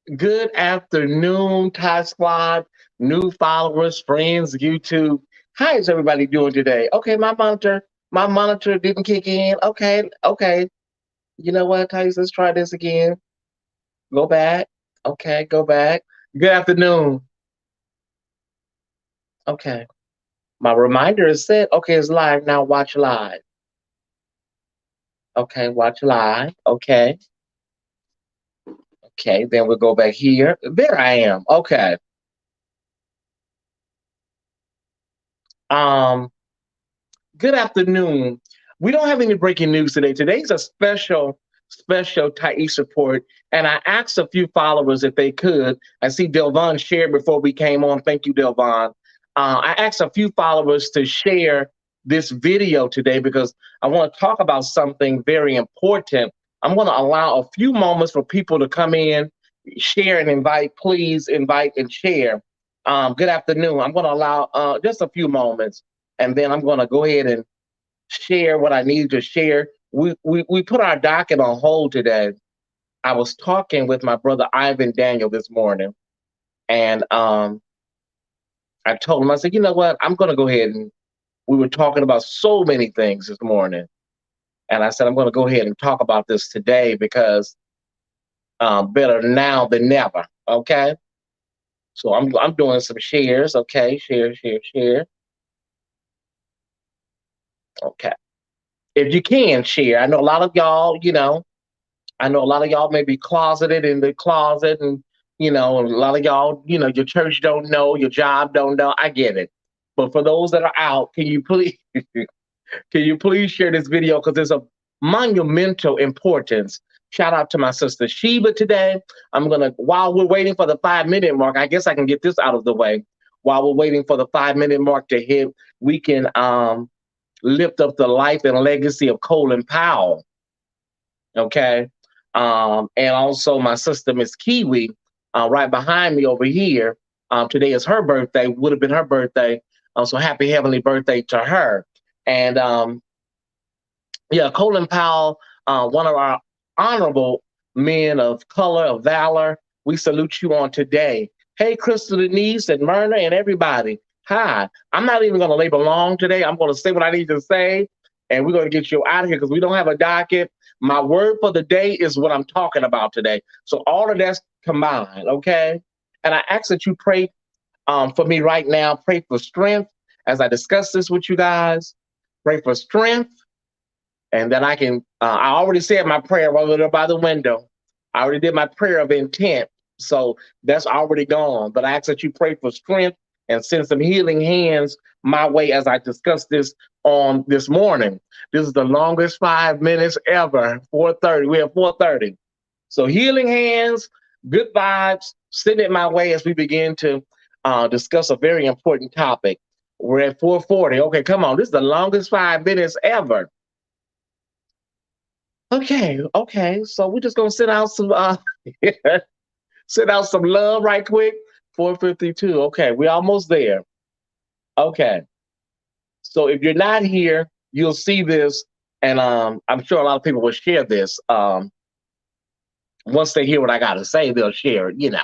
Good afternoon, Thai Squad, new followers, friends, YouTube. How is everybody doing today? Okay, my monitor didn't kick in. Okay. You know what, Thais? Let's try this again. Go back. Okay, go back. Good afternoon. Okay. My reminder is set. Okay, it's live now. Watch live. Okay, watch live. Okay. Okay, then we'll go back here. There I am. Okay. Um, Good afternoon. We don't have any breaking news today. Today's a special Tyesse report. And I asked a few followers if they could. I see Delvon shared before we came on. Thank you, Delvon. I asked a few followers to share this video today because I want to talk about something very important. I'm going to allow a few moments for people to come in, share and invite. Please invite and share. Good afternoon. I'm going to allow just a few moments and then I'm going to go ahead and share what I need to share. We put our docket on hold today. I was talking with my brother Ivan Daniel this morning, and I told him, I said, you know what, I'm going to go ahead and we were talking about so many things this morning, and I said I'm going to go ahead and talk about this today because better now than never. Okay, so I'm doing some shares. Okay, share. Okay, if you can share, I know a lot of y'all, I know a lot of y'all may be closeted in the closet, and a lot of y'all, your church don't know, your job don't know. I get it, but for those that are out, can you please, can you please share this video because there's a monumental importance. Shout out to my sister Sheba today. I'm gonna while we're waiting for the 5 minute mark. I guess I can get this out of the way. While we're waiting for the 5 minute mark to hit, we can lift up the life and legacy of Colin Powell. Okay. And also my sister, Miss Kiwi, right behind me over here. Today is her birthday, would have been her birthday. So happy heavenly birthday to her. And yeah, Colin Powell, one of our honorable men of color, of valor. We salute you on today. Hey, Crystal Denise and Myrna and everybody. Hi. I'm not even going to labor long today. I'm going to say what I need to say, and we're going to get you out of here because we don't have a docket. My word for the day is what I'm talking about today. So all of that's combined, okay? And I ask that you pray for me right now. Pray for strength as I discuss this with you guys. Pray for strength and then I can. I already said my prayer over there by the window. I already did my prayer of intent, so that's already gone. But I ask that you pray for strength and send some healing hands my way as I discuss this on this morning. This is the longest 5 minutes ever. 4:30. We have 4:30. So healing hands, good vibes. Send it my way as we begin to discuss a very important topic. We're at 4:40. Okay, come on. This is the longest 5 minutes ever. Okay. So we're just gonna send out some send out some love right quick. 4:52. Okay, we're almost there. Okay. So if you're not here, you'll see this, and I'm sure a lot of people will share this. Once they hear what I gotta say, they'll share it.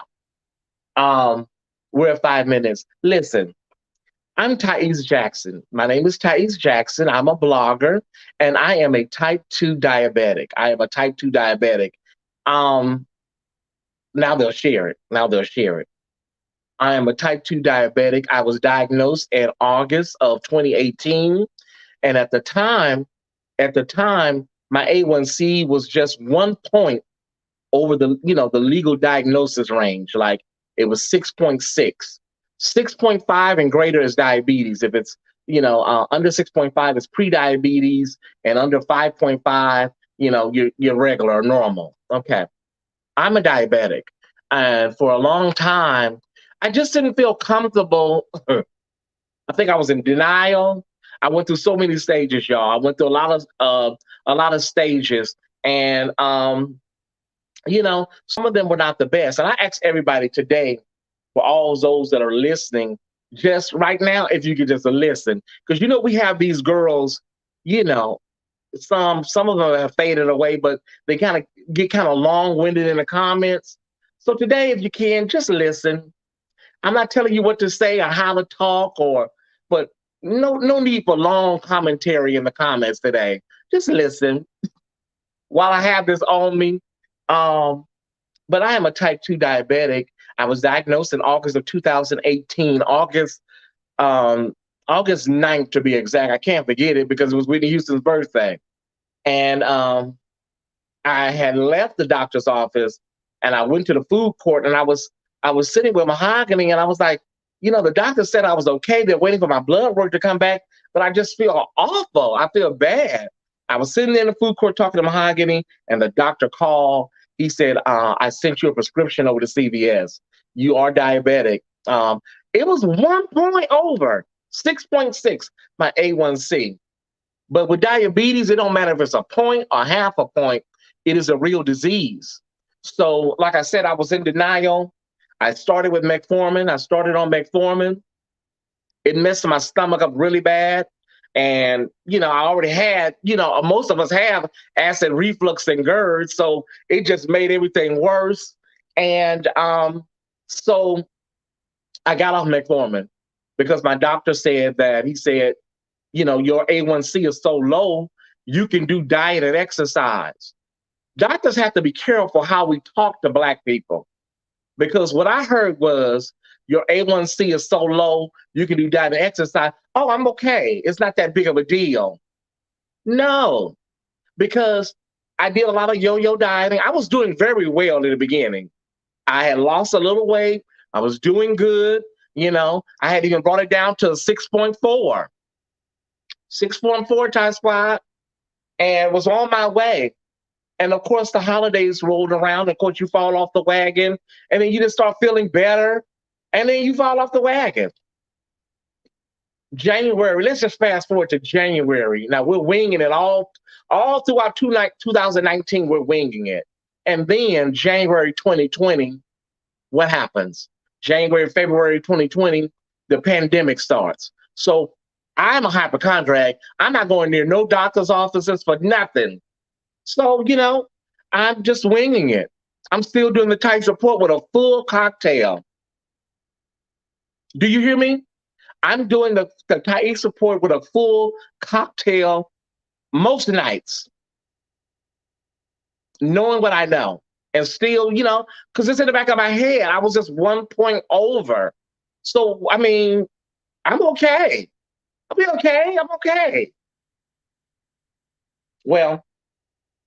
Um, we're at 5 minutes. Listen, I'm Tyesse Jackson. My name is Tyesse Jackson. I'm a blogger, and I am a type 2 diabetic. I am a type 2 diabetic. Um, Now they'll share it. Now they'll share it. I am a type 2 diabetic. I was diagnosed in August of 2018. And at the time, my A1C was just 1 point over the legal diagnosis range. Like it was 6.6. 6.5 and greater is diabetes. If it's, under 6.5 is pre-diabetes, and under 5.5, you're regular or normal. Okay. I'm a diabetic. And for a long time, I just didn't feel comfortable. I think I was in denial. I went through so many stages, y'all. I went through a lot of stages, and some of them were not the best. And I ask everybody today, for all those that are listening, just right now, if you could just listen, because we have these girls, you know, some of them have faded away, but they kind of get kind of long winded in the comments. So today, if you can, just listen. I'm not telling you what to say or how to talk but no need for long commentary in the comments today. Just listen while I have this on me. Um, but I am a type 2 diabetic. I was diagnosed in August of 2018, um, August 9th to be exact. I can't forget it because it was Whitney Houston's birthday. And I had left the doctor's office and I went to the food court and I was sitting with Mahogany and I was like, the doctor said I was okay. They're waiting for my blood work to come back, but I just feel awful. I feel bad. I was sitting there in the food court talking to Mahogany and the doctor called. He said, I sent you a prescription over to CVS. You are diabetic. It was 1 point over, 6.6, my A1C. But with diabetes, it don't matter if it's a point or half a point. It is a real disease. So, like I said, I was in denial. I started with metformin. I started on metformin. It messed my stomach up really bad. And, I already had, most of us have acid reflux and GERD. So it just made everything worse. And so I got off metformin because my doctor said that, he said, your A1C is so low, you can do diet and exercise. Doctors have to be careful how we talk to Black people because what I heard was your A1C is so low, you can do diet and exercise. Oh, I'm okay. It's not that big of a deal. No, because I did a lot of yo-yo dieting. I was doing very well in the beginning. I had lost a little weight. I was doing good. I had even brought it down to 6.4, 6.4 times squat, and was on my way. And of course, the holidays rolled around. Of course, you fall off the wagon, and then you just start feeling better, and then you fall off the wagon. January. Let's just fast forward to January. Now we're winging it all throughout 2019. We're winging it, and then January 2020. What happens? January, February 2020, the pandemic starts. So I'm a hypochondriac. I'm not going near no doctor's offices for nothing. So, I'm just winging it. I'm still doing the tight support with a full cocktail. Do you hear me? I'm doing the tight support with a full cocktail most nights, knowing what I know. And still, because it's in the back of my head, I was just 1 point over. So, I mean, I'm okay. I'll be okay. I'm okay. Well,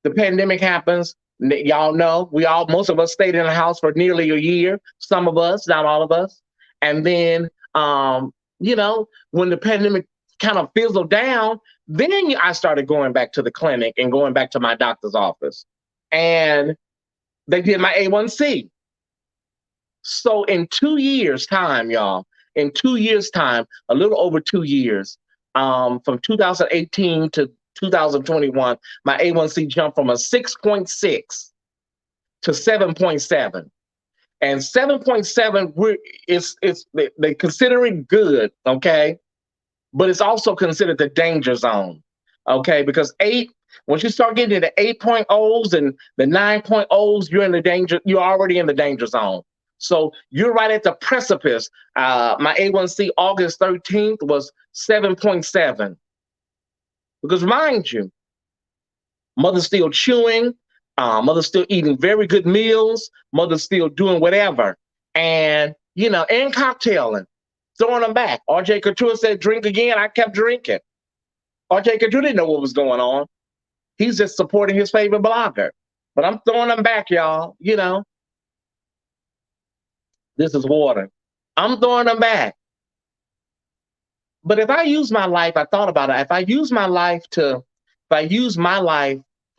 the pandemic happens. Y'all know most of us stayed in the house for nearly a year. Some of us, not all of us. And then, when the pandemic kind of fizzled down, then I started going back to the clinic and going back to my doctor's office. And they did my A1C. So in 2 years' time, y'all, in 2 years' time, a little over 2 years, from 2018 to 2021, my A1C jumped from a 6.6 to 7.7. And 7.7, they consider it good, okay? But it's also considered the danger zone, okay? Because once you start getting into 8.0s and the 9.0s, you're already in the danger zone. So you're right at the precipice. My A1C August 13th was 7.7. Because mind you, mother's still chewing, mother's still eating very good meals, mother's still doing whatever. And, and cocktailing, throwing them back. RJ Couture said, drink again. I kept drinking. RJ Couture didn't know what was going on. He's just supporting his favorite blogger. But I'm throwing them back, y'all. This is water. I'm throwing them back. But if I use my life, I thought about it. If I use my life for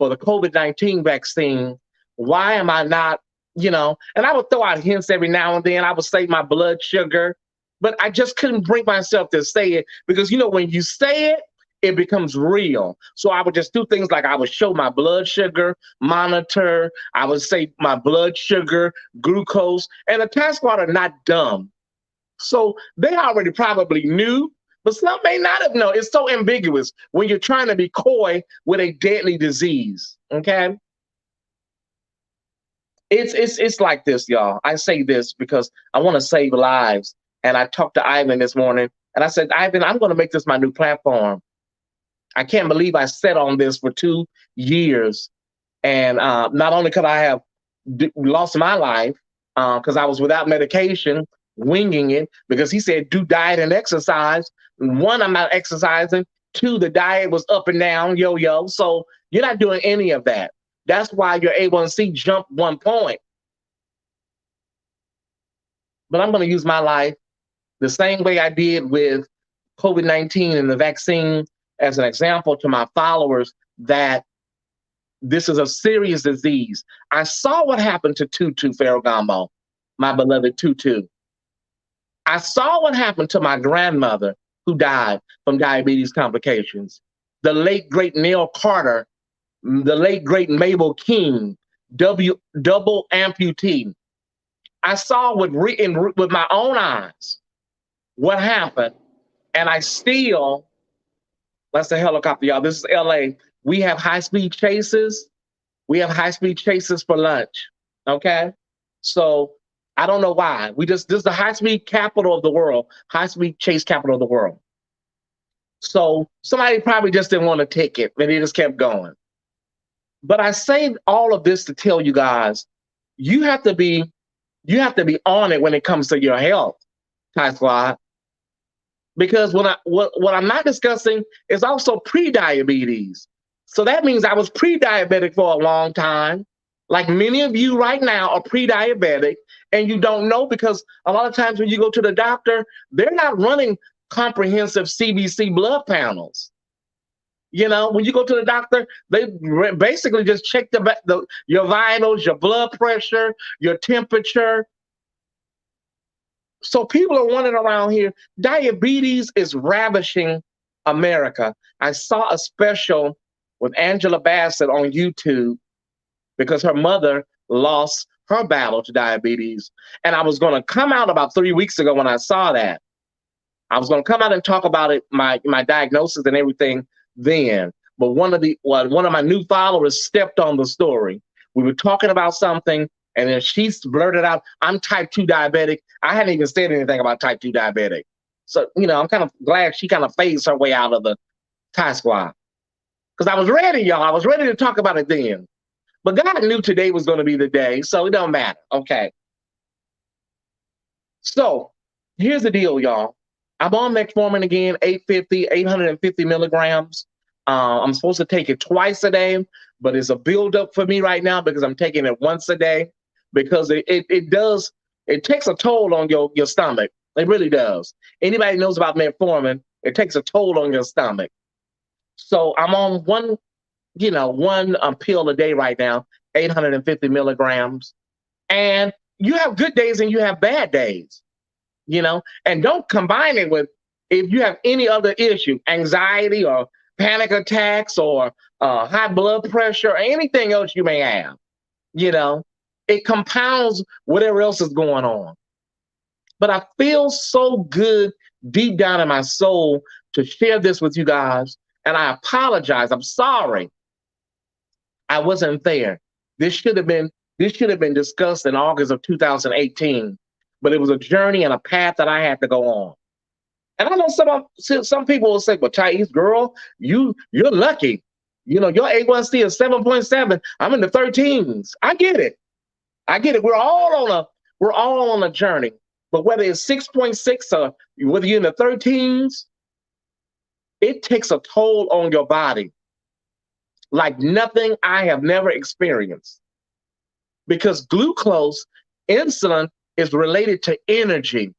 the COVID-19 vaccine, why am I not, and I would throw out hints every now and then. I would say my blood sugar, but I just couldn't bring myself to say it because, when you say it, it becomes real. So I would just do things like I would show my blood sugar monitor. I would say my blood sugar, glucose, and the test squad are not dumb. So they already probably knew, but some may not have known. It's so ambiguous when you're trying to be coy with a deadly disease, okay? It's like this, y'all. I say this because I want to save lives. And I talked to Ivan this morning, and I said, Ivan, I'm going to make this my new platform. I can't believe I sat on this for 2 years, and not only could I have lost my life because I was without medication, winging it, because he said do diet and exercise. One, I'm not exercising. Two, the diet was up and down, yo-yo. So you're not doing any of that. That's why your A1C jumped 1 point. But I'm going to use my life the same way I did with COVID-19 and the vaccine as an example to my followers that this is a serious disease. I saw what happened to Tutu Ferragamo, my beloved Tutu. I saw what happened to my grandmother who died from diabetes complications. The late, great Neil Carter, the late, great Mabel King, double amputee. I saw with my own eyes what happened, and I still, that's the helicopter, y'all. This is LA. We have high-speed chases. We have high-speed chases for lunch. Okay? So I don't know why. This is the high-speed capital of the world, high-speed chase capital of the world. So somebody probably just didn't want a ticket, and they just kept going. But I say all of this to tell you guys, you have to be on it when it comes to your health, Ty Squad. Because what I'm not discussing is also pre-diabetes. So that means I was pre-diabetic for a long time. Like many of you right now are pre-diabetic, and you don't know because a lot of times when you go to the doctor, they're not running comprehensive CBC blood panels. You know, when you go to the doctor, they basically just check your vitals, your blood pressure, your temperature. So people are wondering around here, diabetes is ravishing America. I saw a special with Angela Bassett on YouTube because her mother lost her battle to diabetes. And I was going to come out about 3 weeks ago when I saw that. I was going to come out and talk about it, my diagnosis and everything then. But one of my new followers stepped on the story. We were talking about something, and then she blurted out, I'm type 2 diabetic. I hadn't even said anything about type 2 diabetic. So, I'm kind of glad she kind of phased her way out of the Thai squad. Because I was ready, y'all. I was ready to talk about it then. But God knew today was going to be the day, so it don't matter. Okay. So here's the deal, y'all. I'm on metformin again, 850 milligrams. I'm supposed to take it twice a day, but it's a buildup for me right now because I'm taking it once a day because it takes a toll on your stomach. It really does. Anybody knows about metformin, it takes a toll on your stomach. So I'm on one pill a day right now, 850 milligrams. And you have good days and you have bad days. And don't combine it with if you have any other issue, anxiety or panic attacks or high blood pressure or anything else you may have. It compounds whatever else is going on. But I feel so good deep down in my soul to share this with you guys. And I apologize. I'm sorry. I wasn't there. This should have been discussed in August of 2018. But it was a journey and a path that I had to go on. And I know some people will say, "Well, Tyesse, girl, you're lucky. Your A1C is 7.7. I'm in the 13s. I get it. We're all on a journey. But whether it's 6.6 or whether you're in the 13s, it takes a toll on your body like nothing I have never experienced. Because glucose, insulin, is related to energy.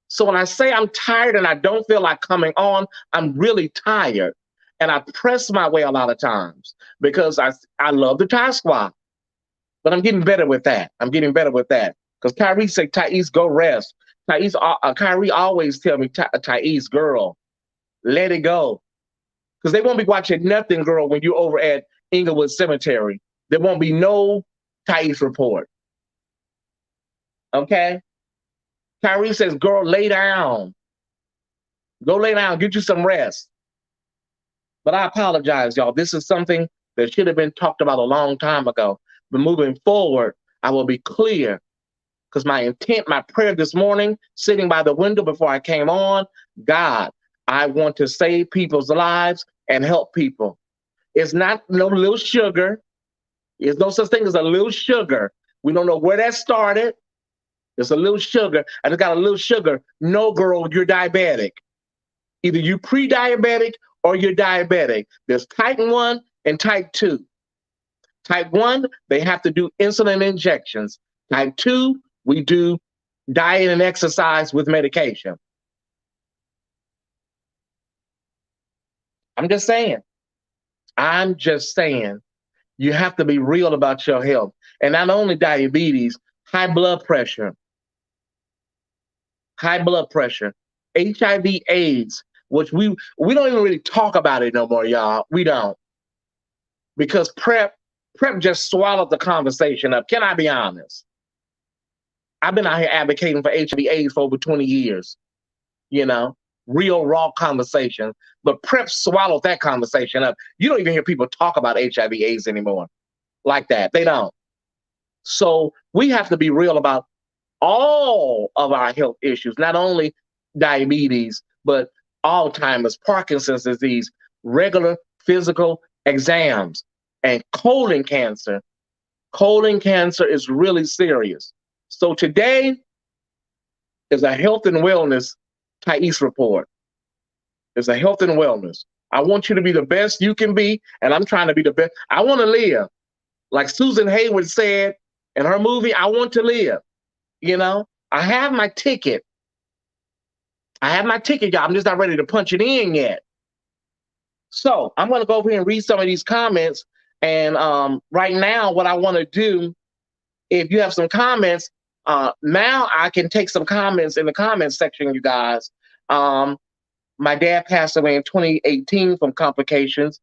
So when I say I'm tired and I don't feel like coming on, I'm really tired. And I press my way a lot of times because I love the Thai squad. But I'm getting better with that. Because Kyrie said, Tyesse, go rest. Kyrie always tell me, Tyesse, girl, let it go. Because they won't be watching nothing, girl, when you're over at Inglewood Cemetery. There won't be no Tyesse report. Okay? Kyrie says, girl, lay down. Go lay down. Get you some rest. But I apologize, y'all. This is something that should have been talked about a long time ago. But moving forward, I will be clear. Because my intent, my prayer this morning, sitting by the window before I came on, God, I want to save people's lives and help people. It's not no little sugar. There's no such thing as a little sugar. We don't know where that started. It's a little sugar. I just got a little sugar. No, girl, you're diabetic. Either you pre-diabetic or you're diabetic. There's type 1 and type 2. Type 1, they have to do insulin injections. Type 2, we do diet and exercise with medication. I'm just saying. I'm just saying. You have to be real about your health. And not only diabetes, high blood pressure, HIV, AIDS, which we don't even really talk about it no more, y'all. We don't. Because PrEP just swallowed the conversation up. Can I be honest? I've been out here advocating for HIV AIDS for over 20 years, you know, real raw conversation. But PrEP swallowed that conversation up. You don't even hear people talk about HIV AIDS anymore like that. They don't. So we have to be real about all of our health issues, not only diabetes, but Alzheimer's, Parkinson's disease, regular physical exams, and colon cancer. Colon cancer is really serious. So today is a health and wellness Tyesse report. It's a health and wellness. I want you to be the best you can be, and I'm trying to be the best. I want to live. Like Susan Hayward said in her movie, I want to live. You know, I have my ticket. Y'all. I'm just not ready to punch it in yet. So I'm going to go over here and read some of these comments. And right now, what I want to do, if you have some comments, now I can take some comments in the comments section, you guys. My dad passed away in 2018 from complications.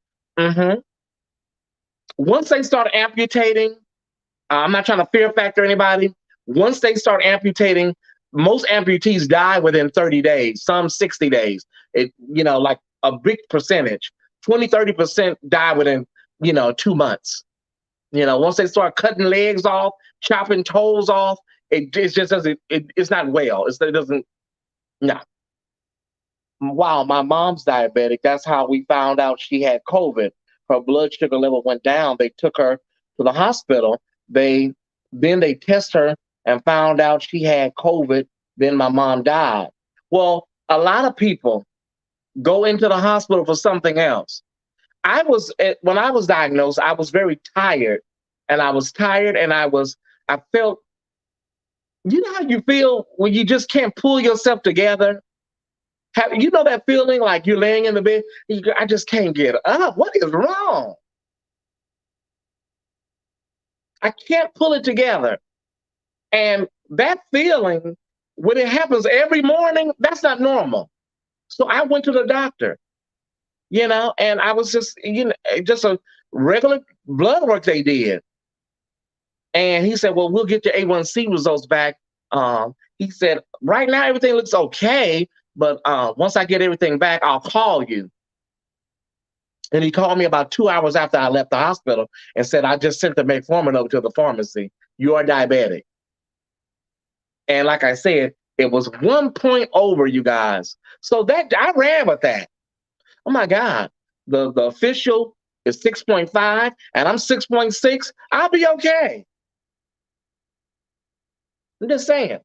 Once they start amputating, I'm not trying to fear factor anybody. Once they start amputating, most amputees die within 30 days, some 60 days. It, you know, like a big percentage, 20-30% die within, 2 months. Once they start cutting legs off, chopping toes off, it just doesn't, it's not well. It doesn't, no. Wow, my mom's diabetic. That's how we found out she had COVID. Her blood sugar level went down. They took her to the hospital. Then they test her and found out she had COVID. Then my mom died. Well, a lot of people go into the hospital for something else. When I was diagnosed, I was very tired, and I felt, you know how you feel when you just can't pull yourself together? You know that feeling like you're laying in the bed, I just can't get up. What is wrong? I can't pull it together. And that feeling, when it happens every morning, that's not normal. So I went to the doctor, and I was just a regular blood work they did. And he said, well, we'll get your A1C results back. He said, right now, everything looks okay. But once I get everything back, I'll call you. And he called me about 2 hours after I left the hospital and said, I just sent the metformin over to the pharmacy. You are diabetic. And like I said, it was 1 point over, you guys. So that I ran with that. Oh my God. The official is 6.5 and I'm 6.6. I'll be okay. I'm just saying.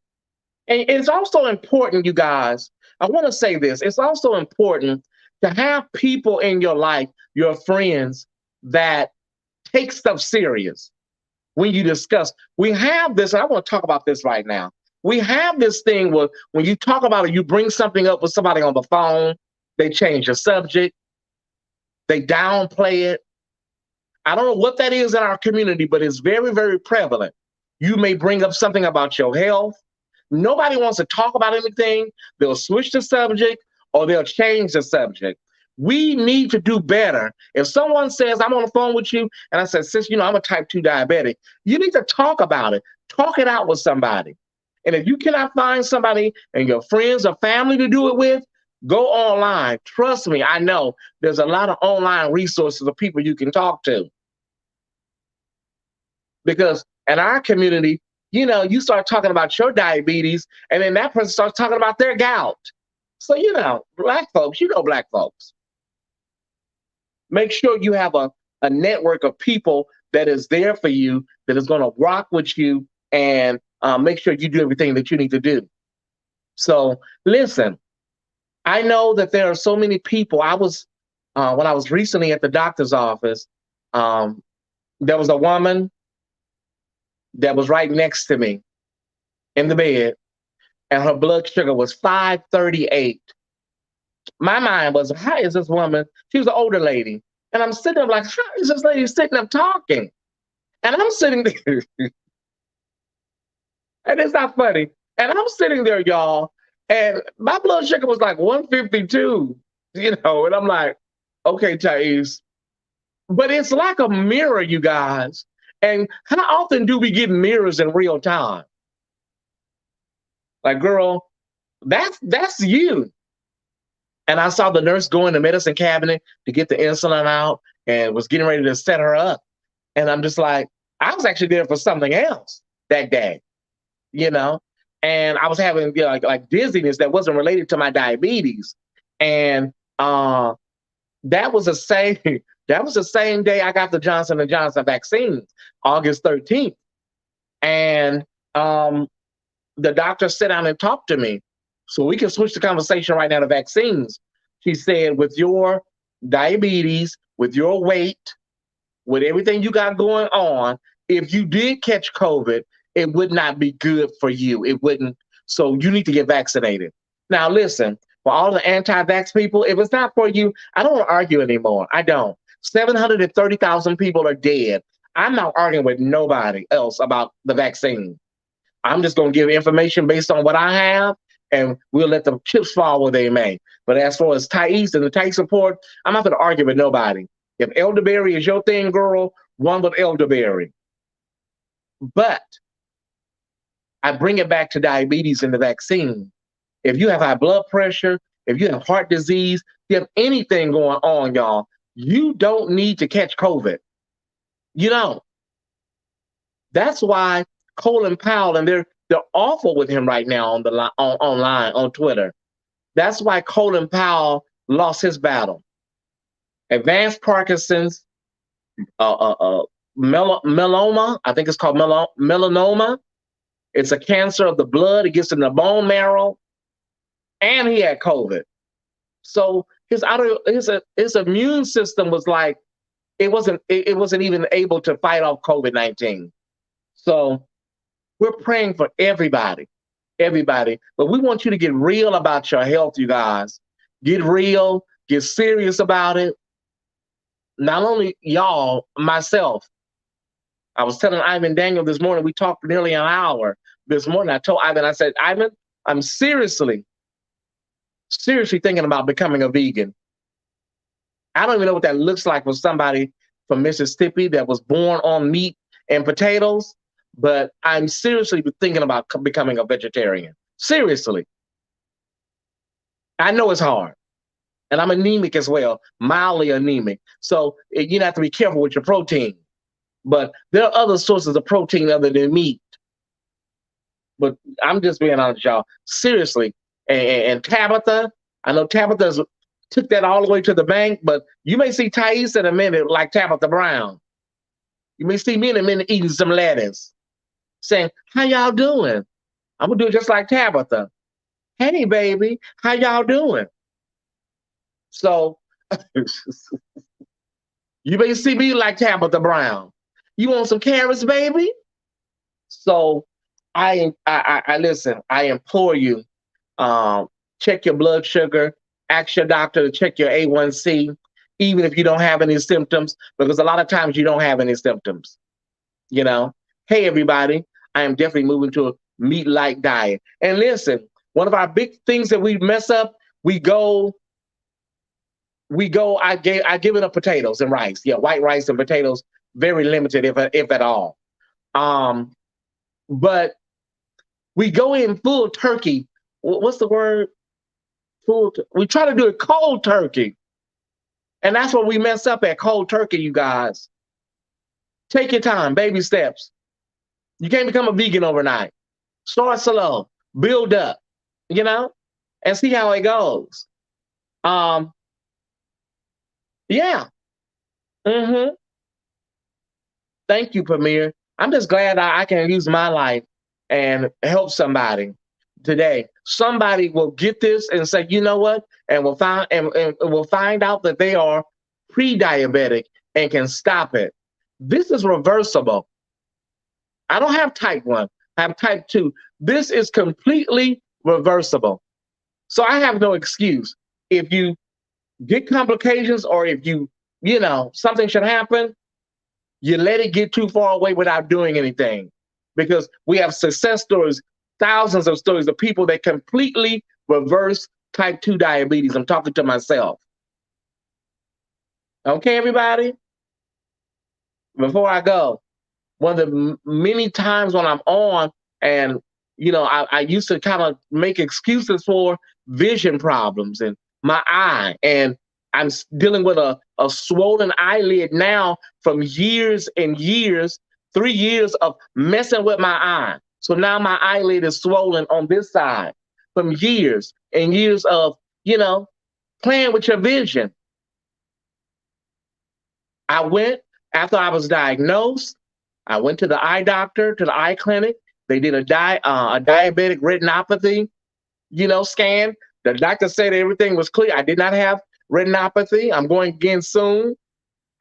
And it's also important, you guys. I want to say this. It's also important to have people in your life, your friends, that take stuff serious when you discuss. We have this, and I want to talk about this right now. We have this thing where when you talk about it, you bring something up with somebody on the phone, they change the subject, they downplay it. I don't know what that is in our community, but it's very, very prevalent. You may bring up something about your health. Nobody wants to talk about anything. They'll switch the subject or they'll change the subject. We need to do better. If someone says, I'm on the phone with you, and I said, sis, I'm a type 2 diabetic, you need to talk about it. Talk it out with somebody. And if you cannot find somebody and your friends or family to do it with, go online. Trust me, I know there's a lot of online resources of people you can talk to. Because And our community, you start talking about your diabetes, and then that person starts talking about their gout. So, black folks, black folks, make sure you have a network of people that is there for you, that is going to rock with you, and make sure you do everything that you need to do. So, listen, I know that there are so many people. When I was recently at the doctor's office, um, there was a woman that was right next to me in the bed, and her blood sugar was 538. My mind was, how is this woman? She was an older lady. And I'm sitting there like, how is this lady sitting up talking? And I'm sitting there, and it's not funny. And I'm sitting there, y'all, and my blood sugar was like 152, and I'm like, okay, Tyesse. But it's like a mirror, you guys. And how often do we get mirrors in real time? Like, girl, that's you. And I saw the nurse go in the medicine cabinet to get the insulin out and was getting ready to set her up. And I'm just like, I was actually there for something else that day, you know? And I was having like dizziness that wasn't related to my diabetes. And that was the same that was the same day I got the Johnson & Johnson vaccine, August 13th. And the doctor sat down and talked to me. So we can switch the conversation right now to vaccines. She said, with your diabetes, with your weight, with everything you got going on, if you did catch COVID, it would not be good for you. It wouldn't. So you need to get vaccinated. Now, listen, for all the anti-vax people, if it's not for you, I don't want to argue anymore. I don't. 730,000 people are dead. I'm not arguing with nobody else about the vaccine. I'm just going to give information based on what I have, and we'll let the chips fall where they may. But as far as Tyesse and the Tyesse support, I'm not going to argue with nobody. If elderberry is your thing, girl, run with elderberry. But I bring it back to diabetes and the vaccine. If you have high blood pressure, if you have heart disease, if you have anything going on, y'all, you don't need to catch COVID. You don't. That's why Colin Powell, and they're awful with him right now on the online on Twitter. That's why Colin Powell lost his battle. Advanced Parkinson's, melanoma, I think it's called melanoma. It's a cancer of the blood. It gets in the bone marrow, and he had COVID. So his immune system was like, it wasn't even able to fight off COVID-19. So we're praying for everybody. But we want you to get real about your health, you guys. Get real, get serious about it. Not only y'all, myself. I was telling Ivan Daniel this morning, we talked nearly an hour this morning. I told Ivan, I said, Ivan, I'm seriously thinking about becoming a vegan. I don't even know what that looks like for somebody from Mississippi that was born on meat and potatoes, but I'm seriously thinking about becoming a vegetarian. Seriously. I know it's hard. And I'm anemic as well, mildly anemic. So you have to be careful with your protein. But there are other sources of protein other than meat. But I'm just being honest, y'all. Seriously. And Tabitha, I know Tabitha took that all the way to the bank, but you may see Tyesse in a minute like Tabitha Brown. You may see me in a minute eating some lettuce, saying, how y'all doing? I'm going to do it just like Tabitha. Hey, baby, how y'all doing? So you may see me like Tabitha Brown. You want some carrots, baby? So I listen, I implore you, check your blood sugar, ask your doctor to check your A1C, even if you don't have any symptoms, because a lot of times you don't have any symptoms. Hey, everybody, I am definitely moving to a meat-like diet. And listen, one of our big things that we mess up, I give it up potatoes and rice. Yeah, white rice and potatoes, very limited, if at all. But we go in full turkey. What's the word? We try to do it cold turkey. And that's what we mess up at, cold turkey, you guys. Take your time, baby steps. You can't become a vegan overnight. Start slow, build up, you know, and see how it goes. Um, yeah. Mm-hmm. Thank you, Premier. I'm just glad I can use my life and help somebody today. Somebody will get this and say, you know what, and will find out that they are pre-diabetic and can stop it. This is reversible. I don't have type 1, I have type 2. This is completely reversible. So I have no excuse. If you get complications or if something should happen, you let it get too far away without doing anything. Because we have success stories, thousands of stories of people that completely reverse type 2 diabetes. I'm talking to myself. Okay, everybody? Before I go, one of the many times when I'm on and I used to kind of make excuses for vision problems and my eye, and I'm dealing with a swollen eyelid now from years and years, 3 years of messing with my eye. So now my eyelid is swollen on this side from years and years of you know playing with your vision. I went after I was diagnosed. I went to the eye doctor, to the eye clinic. They did a diabetic retinopathy, scan. The doctor said everything was clear. I did not have retinopathy. I'm going again soon,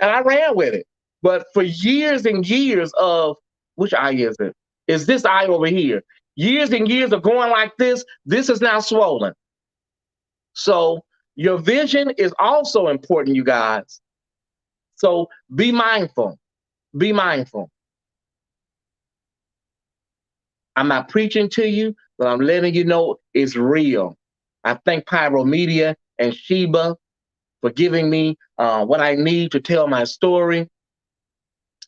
and I ran with it. But for years and years of which eye is it? Is this eye over here? Years and years of going like this. This is now swollen. So your vision is also important, you guys. So be mindful. Be mindful. I'm not preaching to you, but I'm letting you know it's real. I thank Pyro Media and Sheba for giving me what I need to tell my story.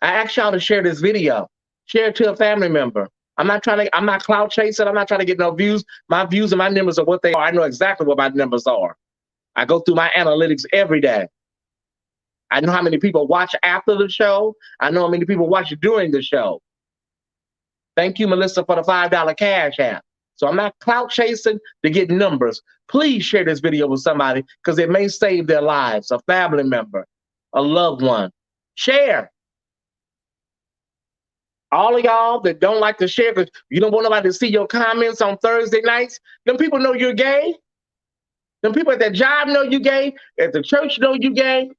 I ask y'all to share this video. Share it to a family member. I'm not cloud chasing. I'm not trying to get no views. My views and my numbers are what they are. I know exactly what my numbers are. I go through my analytics every day. I know how many people watch after the show. I know how many people watch during the show. Thank you, Melissa, for the $5 cash app. So I'm not clout chasing to get numbers. Please share this video with somebody because it may save their lives, a family member, a loved one. Share. All of y'all that don't like to share because you don't want nobody to see your comments on Thursday nights, them people know you're gay. Them people at that job know you gay. At the church know you gay.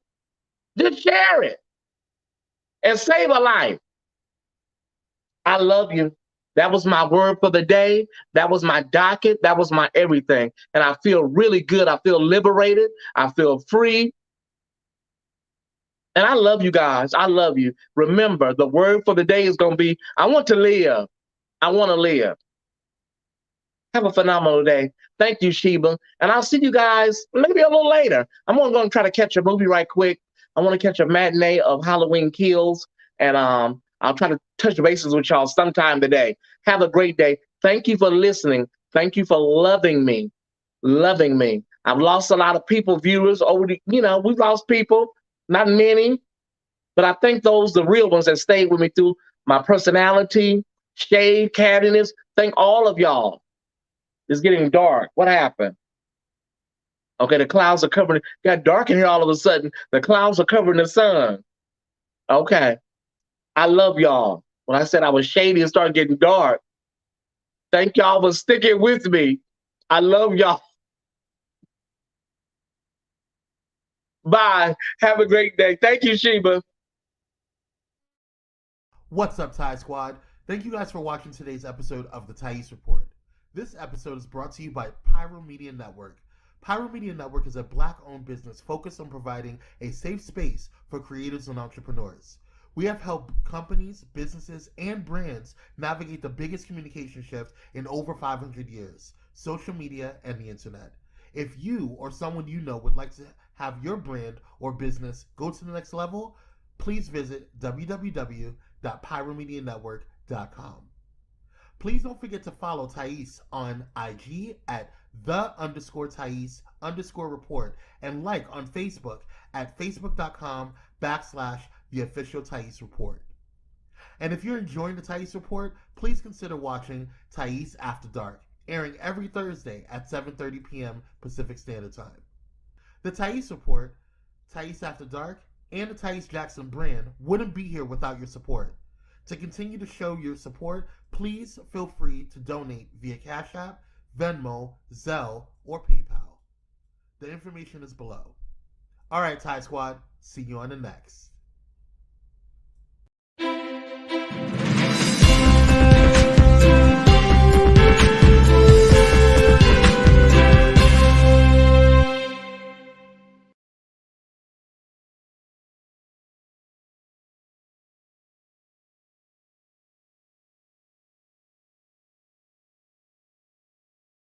Just share it and save a life. I love you. That was my word for the day. That was my docket. That was my everything. And I feel really good. I feel liberated. I feel free. And I love you guys. I love you. Remember, the word for the day is going to be I want to live. I want to live. Have a phenomenal day. Thank you, Sheba. And I'll see you guys maybe a little later. I'm going to try to catch a movie right quick. I want to catch a matinee of Halloween Kills. And I'll try to touch bases with y'all sometime today. Have a great day. Thank you for listening. Thank you for loving me. Loving me. I've lost a lot of people, viewers over we've lost people, not many, but I thank those, the real ones that stayed with me through my personality, shade, cattiness. Thank all of y'all. It's getting dark. What happened? Okay, the clouds are covering. It got dark in here all of a sudden. The clouds are covering the sun. Okay. I love y'all. When I said I was shady and started getting dark, thank y'all for sticking with me. I love y'all. Bye. Have a great day. Thank you, Sheba. What's up, Ty Squad? Thank you guys for watching today's episode of the Tyesse Report. This episode is brought to you by Pyro Media Network. Pyro Media Network is a Black-owned business focused on providing a safe space for creators and entrepreneurs. We have helped companies, businesses, and brands navigate the biggest communication shift in over 500 years, social media and the internet. If you or someone you know would like to have your brand or business go to the next level, please visit www.pyromedianetwork.com. Please don't forget to follow Tyesse on IG at _Tyesse_report and like on Facebook at facebook.com/the official Tyesse report. And if you're enjoying the Tyesse Report, please consider watching Tyesse After Dark, airing every Thursday at 7:30 p.m. Pacific Standard Time. The Tyesse Report, Tyesse After Dark, and the Tyesse Jackson brand wouldn't be here without your support. To continue to show your support, please feel free to donate via Cash App, Venmo, Zelle, or PayPal. The information is below. All right, Ty Squad, see you on the next.